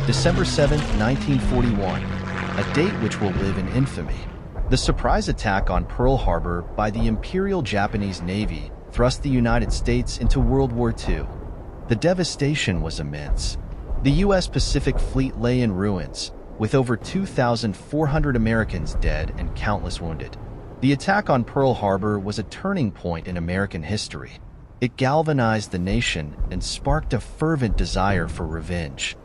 December 7, 1941, a date which will live in infamy. The surprise attack on Pearl Harbor by the Imperial Japanese Navy thrust the United States into World War II. The devastation was immense. The U.S. Pacific Fleet lay in ruins, with over 2,400 Americans dead and countless wounded. The attack on Pearl Harbor was a turning point in American history. It galvanized the nation and sparked a fervent desire for revenge.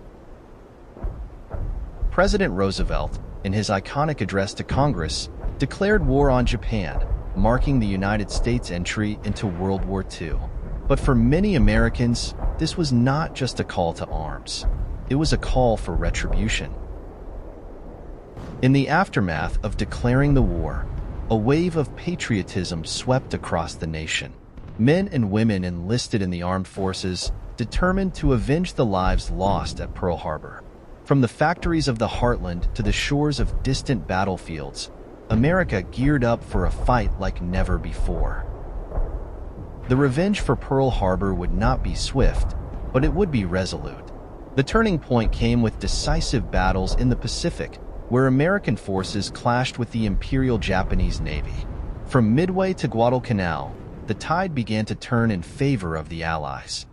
President Roosevelt, in his iconic address to Congress, declared war on Japan, marking the United States' entry into World War II. But for many Americans, this was not just a call to arms. It was a call for retribution. In the aftermath of declaring the war, a wave of patriotism swept across the nation. Men and women enlisted in the armed forces, determined to avenge the lives lost at Pearl Harbor. From the factories of the heartland to the shores of distant battlefields, America geared up for a fight like never before. The revenge for Pearl Harbor would not be swift, but it would be resolute. The turning point came with decisive battles in the Pacific, where American forces clashed with the Imperial Japanese Navy. From Midway to Guadalcanal, the tide began to turn in favor of the Allies.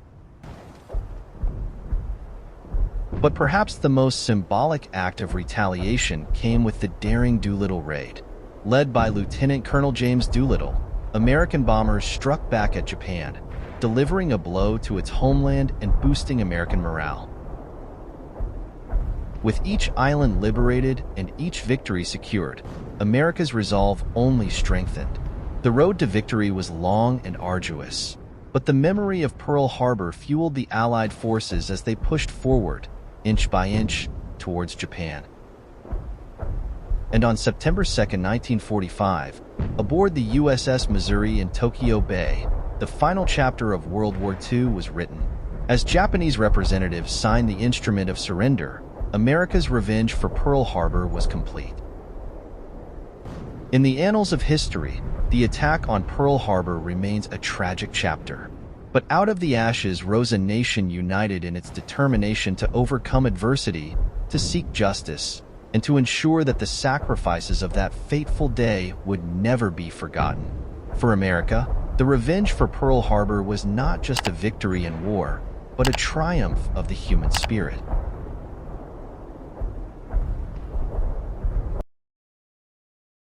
But perhaps the most symbolic act of retaliation came with the daring Doolittle raid. Led by Lieutenant Colonel James Doolittle, American bombers struck back at Japan, delivering a blow to its homeland and boosting American morale. With each island liberated and each victory secured, America's resolve only strengthened. The road to victory was long and arduous, but the memory of Pearl Harbor fueled the Allied forces as they pushed forward, inch by inch, towards Japan. And on September 2, 1945, aboard the USS Missouri in Tokyo Bay, the final chapter of World War II was written. As Japanese representatives signed the instrument of surrender, America's revenge for Pearl Harbor was complete. In the annals of history, the attack on Pearl Harbor remains a tragic chapter. But out of the ashes rose a nation united in its determination to overcome adversity, to seek justice, and to ensure that the sacrifices of that fateful day would never be forgotten. For America, the revenge for Pearl Harbor was not just a victory in war, but a triumph of the human spirit.